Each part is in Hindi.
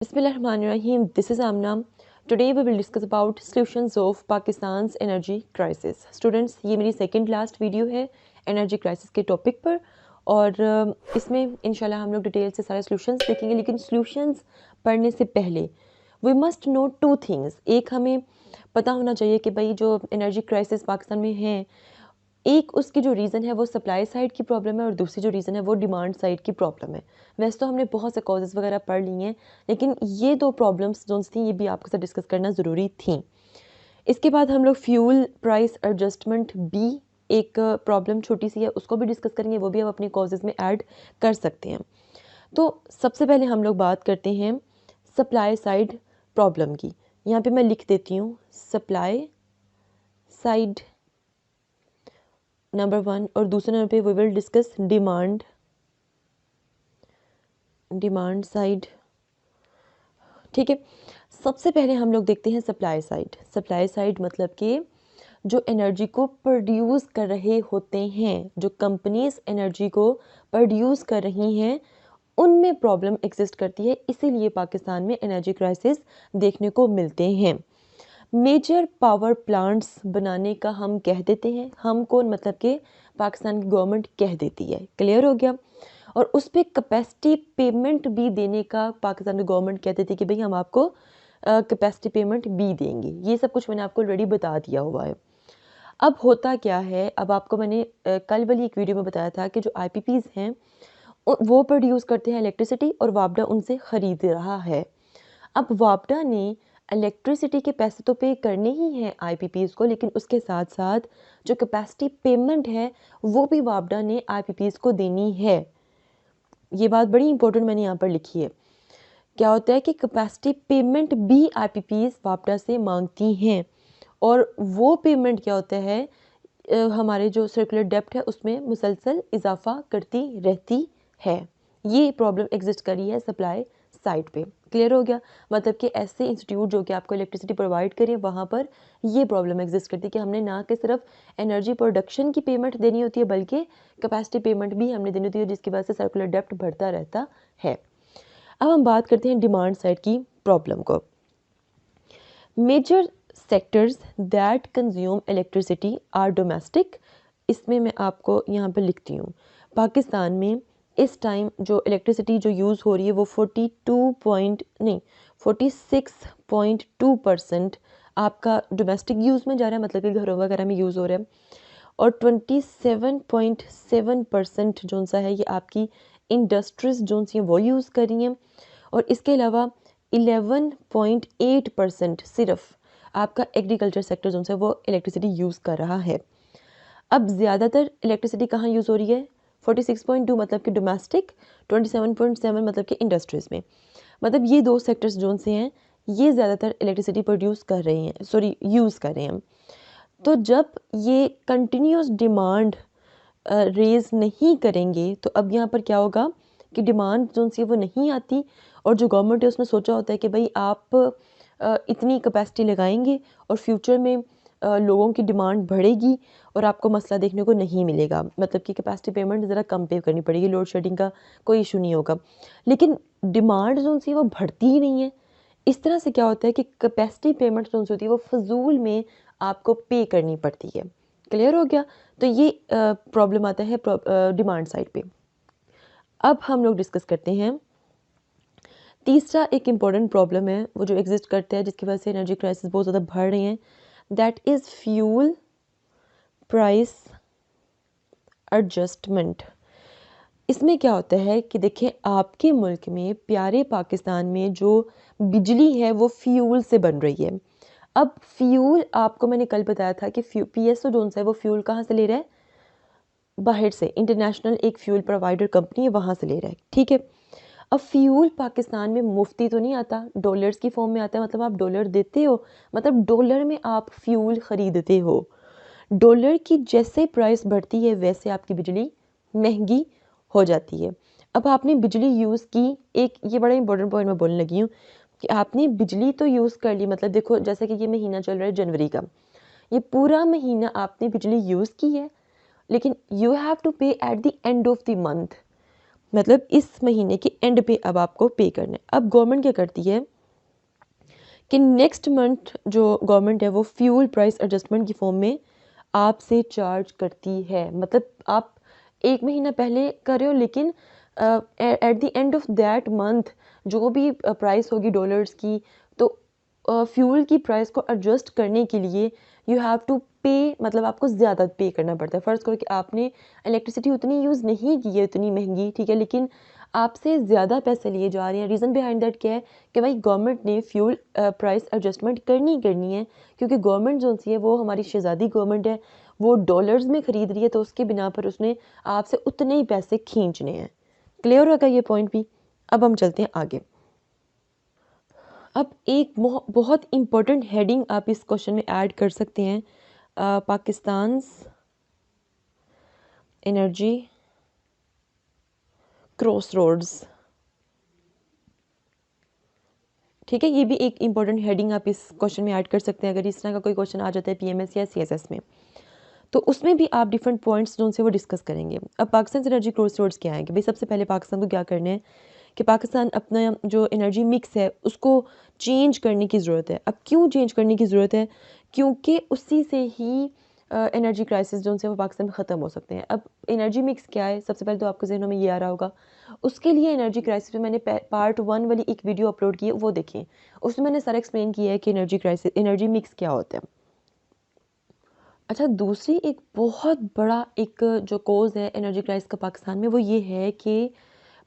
Bismillahirrahmanirrahim. This is Amna. Today we will discuss about solutions of Pakistan's energy crisis. Students, ये मेरी सेकंड लास्ट वीडियो है एनर्जी क्राइसिस के टॉपिक पर और इसमें इंशाल्लाह हम लोग डिटेल से सारे सॉल्यूशंस देखेंगे। लेकिन सॉल्यूशंस पढ़ने से पहले we must know two things. एक हमें पता होना चाहिए कि भाई जो एनर्जी क्राइसिस पाकिस्तान में है, एक उसकी जो रीज़न है वो सप्लाई साइड की प्रॉब्लम है और दूसरी जो रीज़न है वो डिमांड साइड की प्रॉब्लम है। वैसे तो हमने बहुत से कॉजेज़ वगैरह पढ़ ली हैं, लेकिन ये दो प्रॉब्लम्स जो थी ये भी आपके साथ डिस्कस करना ज़रूरी थी। इसके बाद हम लोग फ्यूल प्राइस एडजस्टमेंट भी एक प्रॉब्लम छोटी सी है, उसको भी डिस्कस करेंगे, वो भी हम अपने कॉजेज़ में ऐड कर सकते हैं। तो सबसे पहले हम लोग बात करते हैं सप्लाई साइड प्रॉब्लम की। यहाँ पे मैं लिख देती हूँ सप्लाई साइड नंबर 1 और दूसरे नंबर पे we will discuss demand side. ठीक है, सबसे पहले हम लोग देखते हैं सप्लाई साइड। सप्लाई साइड मतलब कि जो एनर्जी को प्रोड्यूस कर रहे होते हैं, जो कंपनीज एनर्जी को प्रोड्यूस कर रही हैं, उनमें प्रॉब्लम एग्जिस्ट करती है। इसीलिए पाकिस्तान में एनर्जी क्राइसिस देखने को मिलते हैं। मेजर पावर प्लांट्स बनाने का हम कह देते हैं, हम कौन मतलब कि पाकिस्तान की गवर्नमेंट कह देती है। क्लियर हो गया। और उस पर कैपेसिटी पेमेंट भी देने का पाकिस्तान की गवर्नमेंट कहती थी कि भाई हम आपको कैपेसिटी पेमेंट भी देंगे। ये सब कुछ मैंने आपको ऑलरेडी बता दिया हुआ है। अब होता क्या है, अब आपको मैंने कल वाली एक वीडियो में बताया था कि जो आईपीपीज हैं वो प्रोड्यूस करते हैं इलेक्ट्रिसिटी और वापडा उनसे ख़रीद रहा है। अब वापडा ने इलेक्ट्रिसिटी के पैसे तो पे करने ही हैं आईपीपीज को, लेकिन उसके साथ साथ जो कैपेसिटी पेमेंट है वो भी वापडा ने आईपीपीज को देनी है। ये बात बड़ी इंपॉर्टेंट मैंने यहाँ पर लिखी है। क्या होता है कि कैपेसिटी पेमेंट भी आईपीपीज वापडा से मांगती हैं और वो पेमेंट क्या होता है, हमारे जो सर्कुलर डेप्ट है उसमें मुसलसल इजाफा करती रहती है। ये प्रॉब्लम एग्जिस्ट करी है सप्लाई साइड पे। क्लियर हो गया। मतलब कि ऐसे इंस्टीट्यूट जो कि आपको इलेक्ट्रिसिटी प्रोवाइड करें वहाँ पर ये प्रॉब्लम एग्जिस्ट करती है कि हमने ना कि सिर्फ एनर्जी प्रोडक्शन की पेमेंट देनी होती है बल्कि कैपेसिटी पेमेंट भी हमने देनी होती है, जिसकी वजह से सर्कुलर डेप्ट बढ़ता रहता है। अब हम बात करते हैं डिमांड साइड की प्रॉब्लम को। Major sectors that consume electricity are domestic. इसमें मैं आपको यहाँ पर लिखती हूँ, पाकिस्तान में इस टाइम जो इलेक्ट्रिसिटी जो यूज़ हो रही है वो 46.2% आपका डोमेस्टिक यूज़ में जा रहा है, मतलब कि घरों वगैरह में यूज़ हो रहा है। और 27.7% जो सा है ये आपकी इंडस्ट्रीज जो सी वो यूज़ कर रही हैं। और इसके अलावा 11.8% सिर्फ आपका एग्रीकल्चर सेक्टर जो है वो इलेक्ट्रिसिटी यूज़ कर रहा है। अब ज़्यादातर इलेक्ट्रिसिटी कहाँ यूज़ हो रही है, 46.2 मतलब कि डोमेस्टिक, 27.7 मतलब कि इंडस्ट्रीज़ में। मतलब ये दो सेक्टर्स जो से हैं ये ज़्यादातर इलेक्ट्रिसिटी प्रोड्यूस कर रहे हैं, सॉरी यूज़ कर रहे हैं। तो जब ये कंटिन्यूस डिमांड रेज़ नहीं करेंगे तो अब यहाँ पर क्या होगा कि डिमांड जो सी वो नहीं आती और जो गवर्नमेंट है उसने सोचा होता है कि भाई आप इतनी कैपेसिटी लगाएंगे और फ्यूचर में लोगों की डिमांड बढ़ेगी और आपको मसला देखने को नहीं मिलेगा, मतलब कि कैपेसिटी पेमेंट ज़रा कम पे करनी पड़ेगी, लोड शेडिंग का कोई इशू नहीं होगा। लेकिन डिमांड जो सी वो बढ़ती ही नहीं है। इस तरह से क्या होता है कि कैपेसिटी पेमेंट जो होती है वो फजूल में आपको पे करनी पड़ती है। क्लियर हो गया। तो ये प्रॉब्लम आता है डिमांड साइड पे। अब हम लोग डिस्कस करते हैं तीसरा एक इम्पॉर्टेंट प्रॉब्लम है वो जो एग्जिस्ट करता है जिसकी वजह से एनर्जी क्राइसिस बहुत ज़्यादा बढ़ रही हैं, that is fuel price adjustment. इसमें क्या होता है कि देखें आपके मुल्क में प्यारे पाकिस्तान में जो बिजली है वो फ्यूल से बन रही है। अब फ्यूल आपको मैंने कल बताया था कि पीएसओ जोन है वो फ्यूल कहाँ से ले रहा है, बाहर से, इंटरनेशनल एक फ्यूल प्रोवाइडर कंपनी है वहाँ से ले रहा है। ठीक है। अब फ्यूल पाकिस्तान में मुफ्ती तो नहीं आता, डॉलर्स की फॉर्म में आता है, मतलब आप डॉलर देते हो, मतलब डॉलर में आप फ्यूल ख़रीदते हो। डॉलर की जैसे प्राइस बढ़ती है वैसे आपकी बिजली महंगी हो जाती है। अब आपने बिजली यूज़ की, एक ये बड़ा इंपॉर्टेंट पॉइंट मैं बोलने लगी हूँ कि आपने बिजली तो यूज़ कर ली, मतलब देखो जैसे कि ये महीना चल रहा है जनवरी का, ये पूरा महीना आपने बिजली यूज़ की है, लेकिन यू हैव टू पे at the end of the month. मतलब इस महीने के एंड पे अब आपको पे करना है। अब गवर्नमेंट क्या करती है कि नेक्स्ट मंथ जो गवर्नमेंट है वो फ्यूल प्राइस एडजस्टमेंट की फॉर्म में आपसे चार्ज करती है। मतलब आप एक महीना पहले कर रहे हो, लेकिन at the end of that month जो भी प्राइस होगी डॉलर्स की, तो फ्यूल की प्राइस को एडजस्ट करने के लिए यू हैव टू पे, मतलब आपको ज़्यादा पे करना पड़ता है। फ़र्ज़ करो कि आपने इलेक्ट्रिसिटी उतनी यूज़ नहीं की है, उतनी महंगी, ठीक है, लेकिन आपसे ज़्यादा पैसे लिए जा रहे हैं। रीज़न बिहाइंड दैट क्या है कि भाई गवर्नमेंट ने फ्यूल प्राइस एडजस्टमेंट करनी है, क्योंकि गवर्नमेंट जो सी है वो हमारी शहज़ादी गवर्नमेंट है, वो डॉलर्स में ख़रीद रही है, तो उसके बिना पर उसने आपसे उतने ही पैसे खींचने हैं। क्लियर होगा ये पॉइंट भी। अब हम चलते हैं आगे। अब एक बहुत इम्पोर्टेंट हेडिंग आप इस क्वेश्चन में ऐड कर सकते हैं, पाकिस्तान एनर्जी क्रॉस रोड्स। ठीक है, ये भी एक इम्पॉर्टेंट हेडिंग आप इस क्वेश्चन में ऐड कर सकते हैं। अगर इस तरह का कोई क्वेश्चन आ जाता है पीएमएस या सीएसएस में, तो उसमें भी आप डिफरेंट पॉइंट्स जो उनसे वो डिस्कस करेंगे। अब पाकिस्तान एनर्जी क्रॉस रोड्स क्या है कि भाई सबसे पहले पाकिस्तान को क्या करना है कि पाकिस्तान अपना जो एनर्जी मिक्स है उसको चेंज करने की ज़रूरत है। अब क्यों चेंज करने की ज़रूरत है? क्योंकि उसी से ही एनर्जी क्राइसिस जो उनसे वो पाकिस्तान में ख़त्म हो सकते हैं। अब एनर्जी मिक्स क्या है, सबसे पहले तो आपके जहनों में ये आ रहा होगा। उसके लिए एनर्जी क्राइसिस में मैंने पार्ट 1 वाली एक वीडियो अपलोड की है, वो देखें। उसमें मैंने सारा एक्सप्लेन किया है कि एनर्जी क्राइसिस, एनर्जी मिक्स क्या होता है। अच्छा, दूसरी एक बहुत बड़ा एक जो कोज़ है एनर्जी क्राइसिस का पाकिस्तान में, वो ये है कि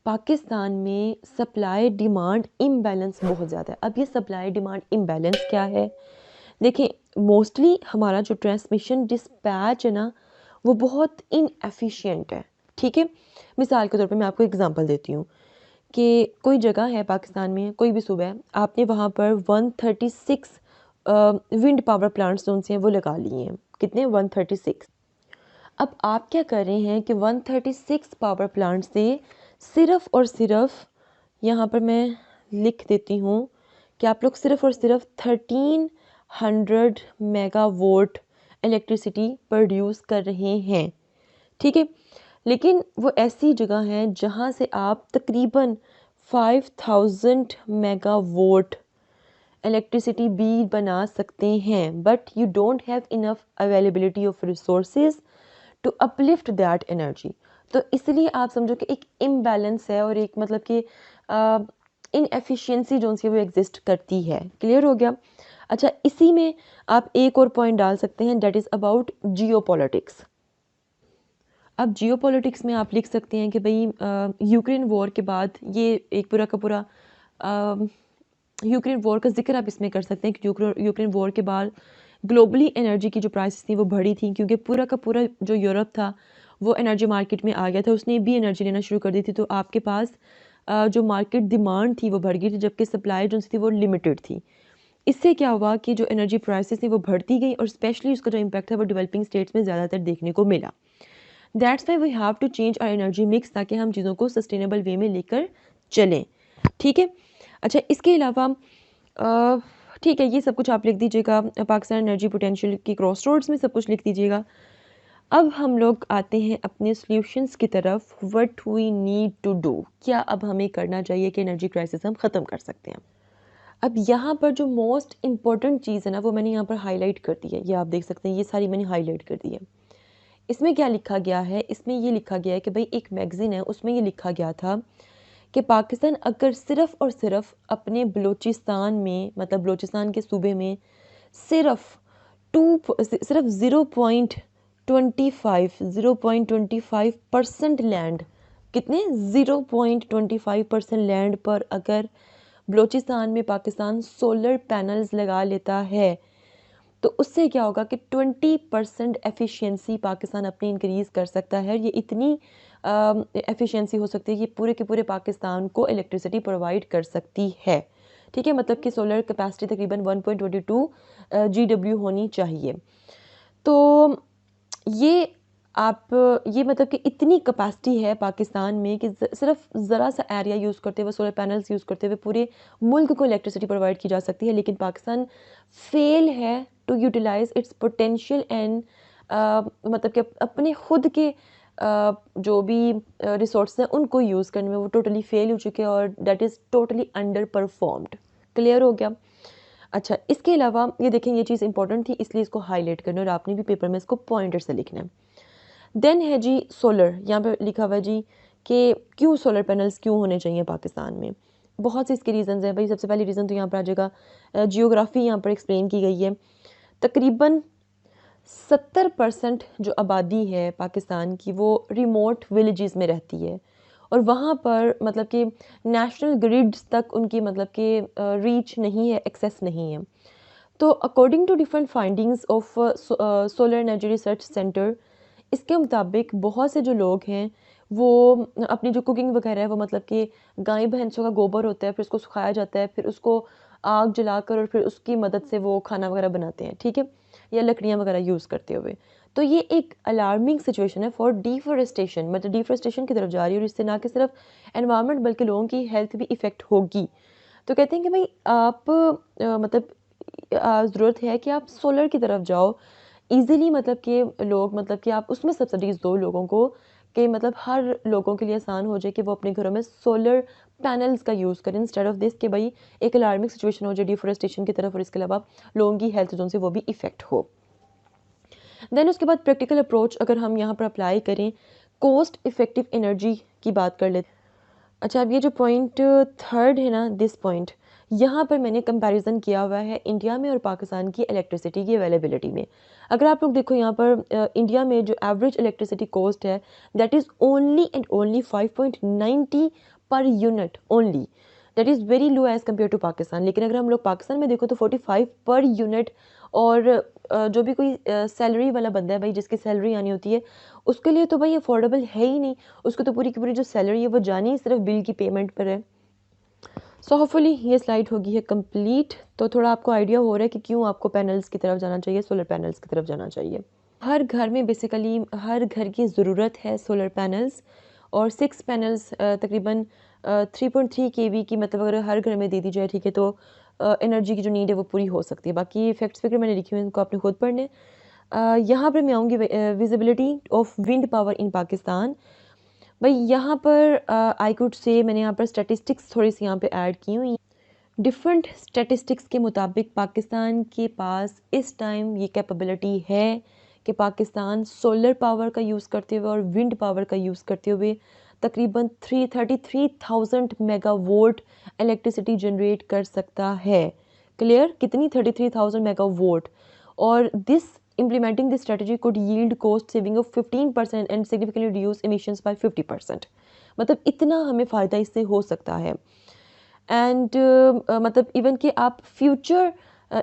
पाकिस्तान में सप्लाई डिमांड इम्बैलेंस बहुत ज़्यादा है। अब ये सप्लाई डिमांड इम्बैलेंस क्या है? देखें, मोस्टली हमारा जो ट्रांसमिशन डिस्पैच है ना, वो बहुत इनएफिशिएंट है। ठीक है, मिसाल के तौर पे मैं आपको एग्जांपल देती हूँ कि कोई जगह है पाकिस्तान में, कोई भी सूबा है, आपने वहाँ पर 136 विंड पावर प्लांट्स जो उनसे हैं वो लगा लिए हैं। कितने? 136। अब आप क्या कर रहे हैं कि 136 पावर प्लांट से सिर्फ और सिर्फ, यहाँ पर मैं लिख देती हूँ कि आप लोग सिर्फ और सिर्फ 1300 मेगावाट इलेक्ट्रिसिटी प्रोड्यूस कर रहे हैं। ठीक है, लेकिन वो ऐसी जगह है जहाँ से आप तकरीबन 5000 मेगावाट इलेक्ट्रिसिटी भी बना सकते हैं, but you don't have enough availability of resources to uplift that energy. तो इसलिए आप समझो कि एक इम्बैलेंस है और एक मतलब कि इनएफिशिएंसी जो सी वो एग्जिस्ट करती है। क्लियर हो गया? अच्छा, इसी में आप एक और पॉइंट डाल सकते हैं, दैट इज़ अबाउट जियोपॉलिटिक्स। अब जियोपॉलिटिक्स में आप लिख सकते हैं कि भाई यूक्रेन वॉर के बाद ये एक पूरा का पूरा यूक्रेन वॉर का जिक्र आप इसमें कर सकते हैं कि यूक्रेन वॉर के बाद ग्लोबली एनर्जी की जो प्राइसेस थी वो बढ़ी थी, क्योंकि पूरा का पूरा जो यूरोप था वो एनर्जी मार्केट में आ गया था, उसने भी एनर्जी लेना शुरू कर दी थी। तो आपके पास जो मार्केट डिमांड थी वो बढ़ गई थी, जबकि सप्लाई जो थी वो लिमिटेड थी। इससे क्या हुआ कि जो एनर्जी प्राइसेस थी वो बढ़ती गई, और स्पेशली उसका जो इम्पैक्ट था वो डेवलपिंग स्टेट्स में ज़्यादातर देखने को मिला। That's why we have to change our energy mix, ताकि हम चीज़ों को सस्टेनेबल वे में लेकर चलें। ठीक है, अच्छा, इसके अलावा ठीक है, ये सब कुछ आप लिख दीजिएगा, पाकिस्तान एनर्जी पोटेंशियल की क्रॉस रोड्स में सब कुछ लिख दीजिएगा। अब हम लोग आते हैं अपने सॉल्यूशंस की तरफ। What we need to do, क्या अब हमें करना चाहिए कि एनर्जी क्राइसिस हम ख़त्म कर सकते हैं। अब यहाँ पर जो मोस्ट इम्पॉर्टेंट चीज़ है ना, वो मैंने यहाँ पर हाईलाइट कर दी है। ये आप देख सकते हैं, ये सारी मैंने हाईलाइट कर दी है। इसमें क्या लिखा गया है? इसमें ये लिखा गया है कि भाई एक मैगज़ीन है, उसमें ये लिखा गया था कि पाकिस्तान अगर सिर्फ़ और सिर्फ अपने बलूचिस्तान में, मतलब बलूचिस्तान के सूबे में सिर्फ 0.25% लैंड, कितने? 0.25% लैंड पर अगर बलूचिस्तान में पाकिस्तान सोलर पैनल्स लगा लेता है, तो उससे क्या होगा कि 20% एफिशिएंसी पाकिस्तान अपनी इंक्रीज़ कर सकता है। ये इतनी एफिशिएंसी हो सकती है कि पूरे के पूरे पाकिस्तान को इलेक्ट्रिसिटी प्रोवाइड कर सकती है। ठीक है, मतलब कि सोलर कैपेसिटी तकरीबन 1.22 GW होनी चाहिए। तो ये ये मतलब कि इतनी कैपेसिटी है पाकिस्तान में कि सिर्फ ज़रा सा एरिया यूज़ करते हुए, सोलर पैनल्स यूज़ करते हुए पूरे मुल्क को इलेक्ट्रिसिटी प्रोवाइड की जा सकती है। लेकिन पाकिस्तान फेल है to utilize its potential and मतलब कि अपने खुद के जो भी रिसोर्स हैं उनको यूज़ करने में वो टोटली फेल हो चुके हैं और that is totally under performed. Clear हो गया? अच्छा, इसके अलावा ये देखें, ये चीज़ इंपॉर्टेंट थी इसलिए इसको हाईलाइट करना और आपने भी पेपर में इसको पॉइंटर से लिखना है। देन है जी सोलर, यहाँ पे लिखा हुआ है जी कि क्यों सोलर पैनल्स क्यों होने चाहिए पाकिस्तान में। बहुत से इसके रीज़न्स हैं भाई। सबसे पहली रीज़न तो यहाँ पर आ जाएगा, जियोग्राफी यहाँ पर एक्सप्लेन की गई है। तकरीबन 70% जो आबादी है पाकिस्तान की वो रिमोट विलेजेस में रहती है और वहाँ पर मतलब कि नेशनल ग्रिड्स तक उनकी मतलब कि रीच नहीं है, एक्सेस नहीं है। तो according to different findings of solar energy research centre, इसके मुताबिक बहुत से जो लोग हैं वो अपनी जो कुकिंग वगैरह है वो मतलब कि गाय भैंसों का गोबर होता है, फिर उसको सुखाया जाता है, फिर उसको आग जलाकर और फिर उसकी मदद से वो खाना वगैरह बनाते हैं, ठीक है, या लकड़ियाँ वगैरह यूज़ करते हुए। तो ये एक अलार्मिंग सिचुएशन है फॉर डिफॉरेस्टेशन, मतलब डिफॉरेस्टेशन की तरफ जा रही है और इससे ना कि सिर्फ एनवायरनमेंट बल्कि लोगों की हेल्थ भी इफ़ेक्ट होगी। तो कहते हैं कि भाई आप मतलब ज़रूरत है कि आप सोलर की तरफ जाओ ईज़िली, मतलब कि लोग मतलब कि आप उसमें सब्सिडीज़ दो लोगों को कि मतलब हर लोगों के लिए आसान हो जाए कि वो अपने घरों में सोलर पैनल्स का यूज़ करें इंस्टेड ऑफ दिस कि भाई एक अलार्मिंग सिचुएशन हो जाए डिफॉरेस्टेशन की तरफ और इसके अलावा लोगों की हेल्थ जोन से वो भी इफ़ेक्ट हो। देन उसके बाद प्रैक्टिकल अप्रोच अगर हम यहाँ पर अप्लाई करें, कॉस्ट इफ़ेक्टिव एनर्जी की बात कर लेते हैं। अच्छा, अब ये जो पॉइंट थर्ड है ना, दिस पॉइंट, यहाँ पर मैंने कंपैरिजन किया हुआ है इंडिया में और पाकिस्तान की इलेक्ट्रिसिटी की अवेलेबिलिटी में। अगर आप लोग देखो यहाँ पर इंडिया में जो एवरेज इलेक्ट्रिसिटी कॉस्ट है that is only and only 5.90 per unit only. That is very low as compare to Pakistan. लेकिन अगर हम लोग पाकिस्तान में देखो तो 45 पर यूनिट। और जो भी कोई सैलरी वाला बंदा है भाई, जिसकी सैलरी आनी होती है, उसके लिए तो भाई अफोर्डेबल है ही नहीं। उसको तो पूरी की पूरी जो सैलरी है वो जानी ही सिर्फ बिल की पेमेंट पर है। सो होपफुली ये स्लाइड होगी है कंप्लीट। तो थोड़ा आपको आइडिया हो रहा है कि क्यों आपको पैनल्स की तरफ जाना चाहिए, सोलर पैनल्स की तरफ जाना चाहिए। हर घर में बेसिकली हर घर की ज़रूरत है सोलर पैनल्स। और 6 पैनल्स तकरीबन 3.3 केवी की, मतलब अगर हर घर में दे दी जाए, ठीक है, तो एनर्जी की जो नीड है वो पूरी हो सकती है। बाकी फैक्ट्स फिगर मैंने लिखी हुई हैं, इनको आपने खुद पढ़ने। यहाँ पर मैं आऊँगी visibility of wind power in Pakistan. भाई यहाँ पर आई कुड से मैंने यहाँ पर स्टैटिस्टिक्स थोड़ी सी यहाँ पे ऐड की हुई। डिफरेंट स्टैटिस्टिक्स के मुताबिक पाकिस्तान के पास इस टाइम ये कैपेबिलिटी है कि पाकिस्तान सोलर पावर का यूज़ करते हुए और विंड पावर का यूज़ करते हुए तकरीबन 33,000 मेगावोल्ट इलेक्ट्रिसिटी जनरेट कर सकता है। क्लियर? कितनी? 33,000 मेगावोल्ट। और this implementing this strategy could yield cost saving of 15% and significantly reduce emissions by 50%। मतलब इतना हमें फ़ायदा इससे हो सकता है। एंड मतलब इवन कि आप फ्यूचर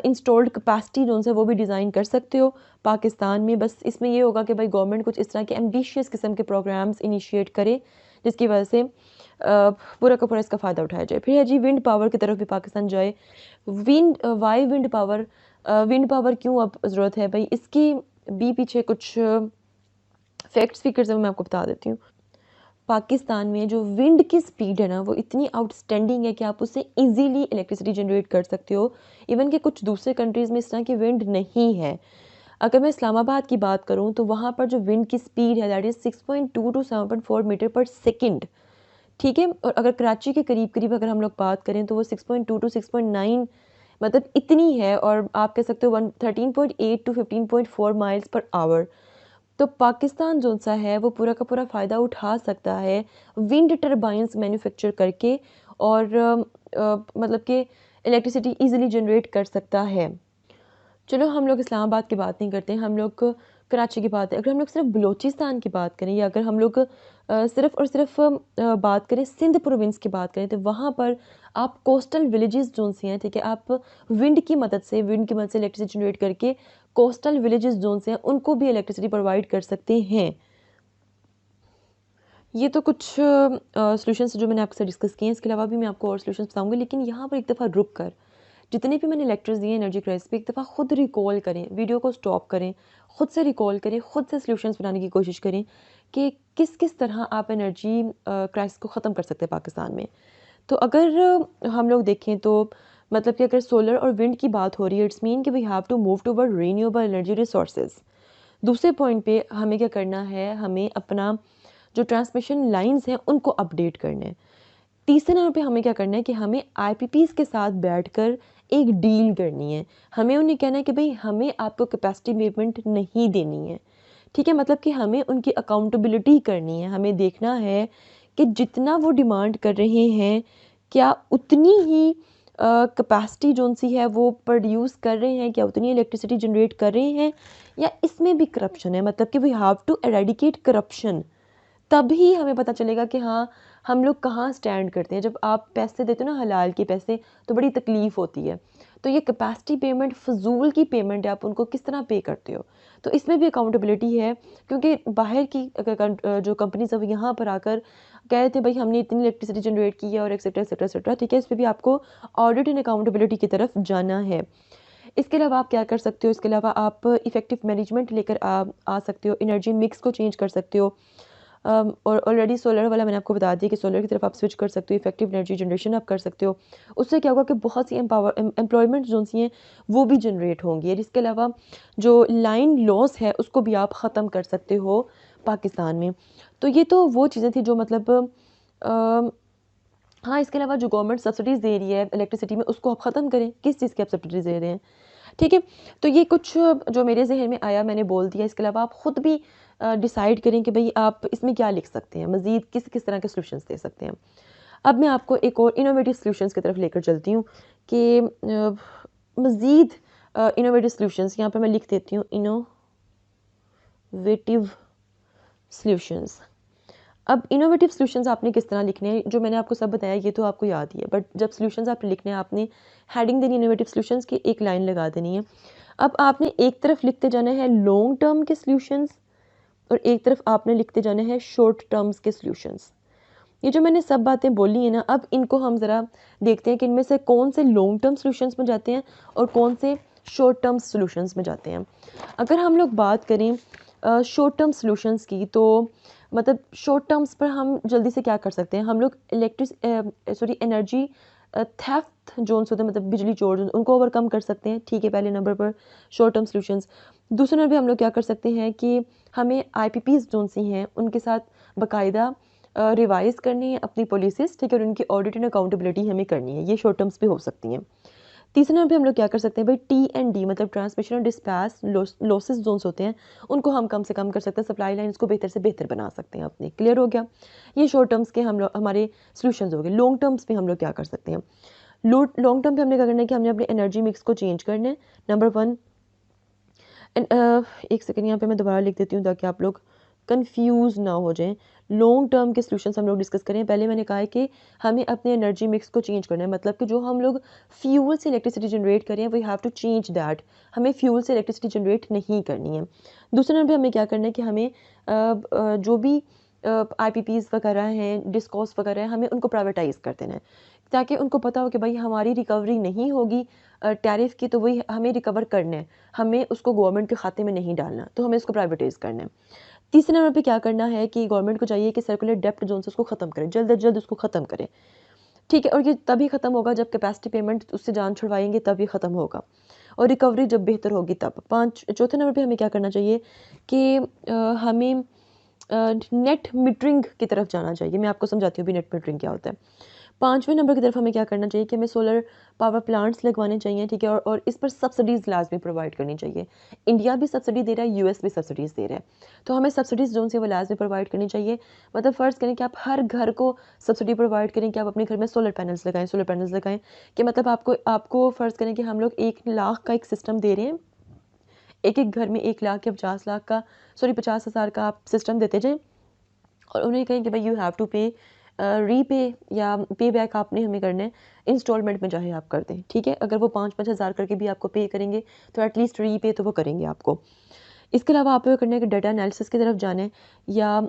इंस्टॉल्ड कैपेसिटी जोन है वो भी डिज़ाइन कर सकते हो पाकिस्तान में। बस इसमें ये होगा कि भाई गवर्नमेंट कुछ इस तरह के एम्बिशियस किस्म के प्रोग्राम्स इनिशिएट करे जिसकी वजह से पूरा का पूरा इसका फ़ायदा उठाया जाए। फिर है जी विंड पावर की तरफ भी पाकिस्तान जाए। वाई विंड पावर क्यों अब ज़रूरत है भाई, इसकी भी पीछे कुछ फैक्ट्स फिगर्स है, मैं आपको बता देती हूँ। पाकिस्तान में जो विंड की स्पीड है ना वो इतनी आउटस्टैंडिंग है कि आप उससे इजीली इलेक्ट्रिसिटी जनरेट कर सकते हो। इवन कि कुछ दूसरे कंट्रीज़ में इस तरह की विंड नहीं है। अगर मैं इस्लामाबाद की बात करूँ तो वहाँ पर जो विंड की स्पीड है दैट इज़ 6.2 टू 7.4 मीटर पर सेकेंड, ठीक है। और अगर कराची के करीब करीब अगर हम लोग बात करें तो वो 6.2 टू 6.9 मतलब इतनी है। और आप कह सकते हो 13.8 टू 15.4 माइल्स पर आवर। तो पाकिस्तान जो सा है वो पूरा का पूरा फ़ायदा उठा सकता है विंड टर्बाइंस मैन्युफैक्चर करके और मतलब कि इलेक्ट्रिसिटी इजीली जनरेट कर सकता है। चलो हम लोग इस्लामाबाद की बात नहीं करते, हम लोग कराची की बात है। अगर हम लोग सिर्फ बलूचिस्तान की बात करें या अगर हम लोग सिर्फ और सिर्फ बात करें सिंध प्रोविंस की बात करें तो वहाँ पर आप कोस्टल विलेजेस जोन से हैं, ठीक है, आप विंड की मदद से इलेक्ट्रिसिटी जनरेट करके कोस्टल विलेजेस जोन से हैं उनको भी इलेक्ट्रिसिटी प्रोवाइड कर सकते हैं। ये तो कुछ सॉल्यूशंस जो मैंने आपके साथ डिस्कस किए हैं। इसके अलावा भी मैं आपको और सॉल्यूशंस बताऊंगी, लेकिन यहाँ पर एक दफ़ा रुक कर जितने भी मैंने लेक्चर्स दिए एनर्जी क्राइसिस पे एक दफ़ा खुद रिकॉल करें, वीडियो को स्टॉप करें, खुद से रिकॉल करें, खुद से सॉल्यूशंस बनाने की कोशिश करें कि किस किस तरह आप एनर्जी क्राइसिस को ख़त्म कर सकते हैं पाकिस्तान में। तो अगर हम लोग देखें तो मतलब कि अगर सोलर और विंड की बात हो रही है इट्स मीन कि we have to move toward renewable energy resources. दूसरे पॉइंट पे हमें क्या करना है, हमें अपना जो ट्रांसमिशन लाइंस हैं उनको अपडेट करना है। तीसरे नंबर पे हमें क्या करना है कि हमें आईपीपीज़ के साथ बैठकर एक डील करनी है। हमें उन्हें कहना है कि भाई हमें आपको कैपेसिटी पेमेंट नहीं देनी है, ठीक है? मतलब कि हमें उनकी अकाउंटेबिलिटी करनी है। हमें देखना है कि जितना वो डिमांड कर रहे हैं, क्या उतनी ही कैपेसिटी जोन-सी है वो प्रोड्यूस कर रहे हैं, क्या उतनी इलेक्ट्रिसिटी जनरेट कर रहे हैं, या इसमें भी करप्शन है? मतलब कि we have to eradicate corruption. तभी हमें पता चलेगा कि हाँ, हम लोग कहाँ स्टैंड करते हैं। जब आप पैसे देते हो ना हलाल के पैसे, तो बड़ी तकलीफ़ होती है। तो ये कैपेसिटी पेमेंट फ़िज़ूल की पेमेंट है, आप उनको किस तरह पे करते हो। तो इसमें भी अकाउंटेबिलिटी है, क्योंकि बाहर की जो कंपनीज़ अब यहाँ पर आकर कह रहे थे भाई हमने इतनी इलेक्ट्रिसिटी जनरेट की है और एक्सेट्रा एक्सेट्रा एक्सेट्रा, ठीक है? इस पे भी आपको ऑडिट एंड अकाउंटेबिलिटी की तरफ जाना है। इसके अलावा आप क्या कर सकते हो, इसके अलावा आप इफ़ेक्टिव मैनेजमेंट लेकर आ सकते हो, एनर्जी मिक्स को चेंज कर सकते हो। और ऑलरेडी सोलर वाला मैंने आपको बता दिया कि सोलर की तरफ आप स्विच कर सकते हो, इफेक्टिव एनर्जी जनरेशन आप कर सकते हो। उससे क्या होगा कि बहुत सी एम्प्लॉयमेंट जोन सी हैं वो भी जनरेट होंगी। और इसके अलावा जो लाइन लॉस है उसको भी आप ख़त्म कर सकते हो पाकिस्तान में। तो ये तो वो चीज़ें थी जो मतलब हाँ, इसके अलावा जो गवर्नमेंट सब्सिडीज़ दे रही है इलेक्ट्रिसिटी में उसको आप ख़त्म करें। किस चीज़ की आप सब्सिडीज़ दे रहे हैं, ठीक है? तो ये कुछ जो मेरे ज़हन में आया मैंने बोल दिया। इसके अलावा आप ख़ुद भी डिसाइड करें कि भई आप इसमें क्या लिख सकते हैं, मज़ीद किस तरह के सॉल्यूशंस दे सकते हैं। अब मैं आपको एक और इनोवेटिव सॉल्यूशंस की तरफ लेकर चलती हूँ कि मज़ीद इनोवेटिव सॉल्यूशंस यहाँ पे मैं लिख देती हूँ, इनोवेटिव सॉल्यूशंस। अब इनोवेटिव सॉल्यूशंस आपने किस तरह लिखने हैं, जो मैंने आपको सब बताया ये तो आपको याद ही है, बट जब सॉल्यूशंस आपने लिखने हैं आपने हेडिंग देनी इनोवेटिव सॉल्यूशंस की, एक लाइन लगा देनी है। अब आपने एक तरफ लिखते जाना है लॉन्ग टर्म के सॉल्यूशंस और एक तरफ आपने लिखते जाना है शॉर्ट टर्म्स के सॉल्यूशंस। ये जो मैंने सब बातें बोली हैं ना, अब इनको हम ज़रा देखते हैं कि इनमें से कौन से लॉन्ग टर्म सॉल्यूशंस में जाते हैं और कौन से शॉर्ट टर्म सॉल्यूशंस में जाते हैं। अगर हम लोग बात करें शॉर्ट टर्म सॉल्यूशंस की, तो मतलब शॉर्ट टर्म्स पर हम जल्दी से क्या कर सकते हैं, हम लोग एनर्जी थेफ्ट जोन होते हैं, मतलब बिजली चोर उनको ओवरकम कर सकते हैं, ठीक है? पहले नंबर पर शॉर्ट टर्म सॉल्यूशंस। दूसरे नंबर पे हम लोग क्या कर सकते हैं कि हमें आईपीपीज़ जोन सी हैं उनके साथ बाकायदा रिवाइज़ करनी है अपनी पॉलिसीज़, ठीक है? और उनकी ऑडिट एंड अकाउंटेबिलिटी हमें करनी है। ये शॉर्ट टर्म्स भी हो सकती हैं। तीसरे नंबर पे हम लोग क्या कर सकते हैं भाई, T&D मतलब ट्रांसमिशन और डिस्पैच लॉसेस जोन्स होते हैं, उनको हम कम से कम कर सकते हैं, सप्लाई लाइन्स को बेहतर से बेहतर बना सकते हैं अपने। क्लियर हो गया? ये शॉर्ट टर्म्स के हम लोग हमारे सॉल्यूशंस हो गए। लॉन्ग टर्म्स पे हम लोग क्या कर सकते हैं? लॉन्ग टर्म पे हमने क्या करना है कि हमने अपने एनर्जी मिक्स को चेंज करना है। नंबर 1 एक सेकंड यहाँ पे मैं दोबारा लिख देती हूँ ताकि आप लोग कंफ्यूज ना हो जाएं। लॉन्ग टर्म के सॉल्यूशंस हम लोग डिस्कस करें। पहले मैंने कहा है कि हमें अपने एनर्जी मिक्स को चेंज करना है, मतलब कि जो हम लोग फ्यूल से इलेक्ट्रिसिटी जनरेट करें we have to change that. हमें फ्यूल से इलेक्ट्रिसिटी जनरेट नहीं करनी है। दूसरे नंबर पे हमें क्या करना है कि हमें जो भी IPPs वगैरह हैं, डिस्कॉस वगैरह हैं, हमें उनको प्राइवेटाइज़ कर देना है ताकि उनको पता हो कि भाई हमारी रिकवरी नहीं होगी टैरिफ की, तो वही हमें रिकवर करना है, हमें उसको गवर्नमेंट के खाते में नहीं डालना, तो हमें उसको प्राइवेटाइज़ करना है। तीसरे नंबर पे क्या करना है कि गवर्नमेंट को चाहिए कि सर्कुलर डेप्ट जोन से उसको ख़त्म करें, जल्द अज जल्द उसको ख़त्म करें, ठीक है? और ये तभी ख़त्म होगा जब कैपेसिटी पेमेंट उससे जान छुड़वाएंगे, तब ये ख़त्म होगा और रिकवरी जब बेहतर होगी तब। चौथे नंबर पे हमें क्या करना चाहिए कि हमें नेट मीटरिंग की तरफ जाना चाहिए। मैं आपको समझाती हूँ भी नेट मीटरिंग क्या होता है। पाँचवें नंबर की तरफ हमें क्या करना चाहिए कि हमें सोलर पावर प्लांट्स लगवाने चाहिए, ठीक है? और इस पर सब्सिडीज़ लाजमी प्रोवाइड करनी चाहिए। इंडिया भी सब्सिडी दे रहा है, US भी सब्सिडीज़ दे रहा है, तो हमें सब्सिडीज़ जोन से वो लाजमी प्रोवाइड करनी चाहिए। मतलब फ़र्ज़ करें कि आप हर घर को सब्सिडी प्रोवाइड करें कि आप अपने घर में सोलर पैनल्स लगाएं, कि मतलब आपको फ़र्ज़ करें कि हम लोग 1 लाख का एक सिस्टम दे रहे हैं, एक घर में 1 लाख या 50,000 का आप सिस्टम देते जाएँ और उन्हें कहें कि भाई यू हैव टू पे रीपे या पे बैक आपने हमें करना है, इंस्टॉलमेंट में चाहे आप कर दें, ठीक है? अगर वो 5-5 हज़ार करके भी आपको पे करेंगे तो एटलीस्ट रीपे तो वो करेंगे आपको। इसके अलावा आपको करना है कि डाटा एनालिसिस की तरफ जाना है, या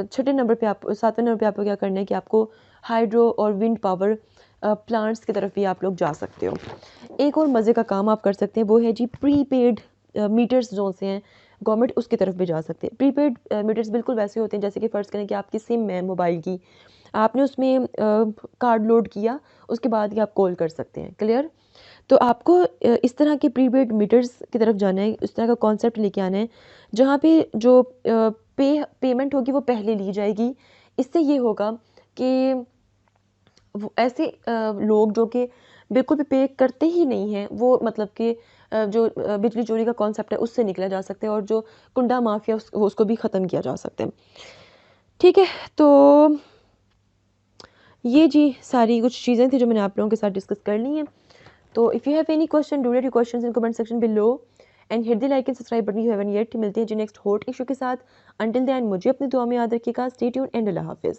छठे नंबर पे आप 7वें नंबर पे आपको क्या करना है कि आपको हाइड्रो और विंड पावर प्लांट्स की तरफ भी आप लोग जा सकते हो। एक और मज़े का काम आप कर सकते हैं, वो है जी प्रीपेड मीटर्स जो से हैं गवर्नमेंट, उसकी तरफ भी जा सकते हैं। प्रीपेड मीटर्स बिल्कुल वैसे होते हैं जैसे कि फ़र्ज़ करें कि आपकी सिम है मोबाइल की, आपने उसमें कार्ड लोड किया, उसके बाद ही आप कॉल कर सकते हैं। क्लियर? तो आपको इस तरह के प्रीपेड मीटर्स की तरफ जाना है, इस तरह का कॉन्सेप्ट लेके आना है जहाँ पे जो पेमेंट होगी वो पहले ली जाएगी। इससे ये होगा कि वो ऐसे लोग जो कि बिल्कुल भी पे करते ही नहीं हैं, वो मतलब कि जो बिजली चोरी का कॉन्सेप्ट है उससे निकला जा सकता है, और जो कुंडा माफिया उसको भी ख़त्म किया जा सकता है। ठीक है, तो ये जी सारी कुछ चीज़ें थी जो मैंने आप लोगों के साथ डिस्कस कर ली हैं। तो if you have any question, do right your questions in comment section below and hit the like and subscribe button you haven't yet. मिलते हैं जी नेक्स्ट हॉट इशू के साथ। अंटिल देन मुझे अपनी दुआ में याद रखिएगा। स्टे ट्यून्ड एंड अल्लाह हाफिज़।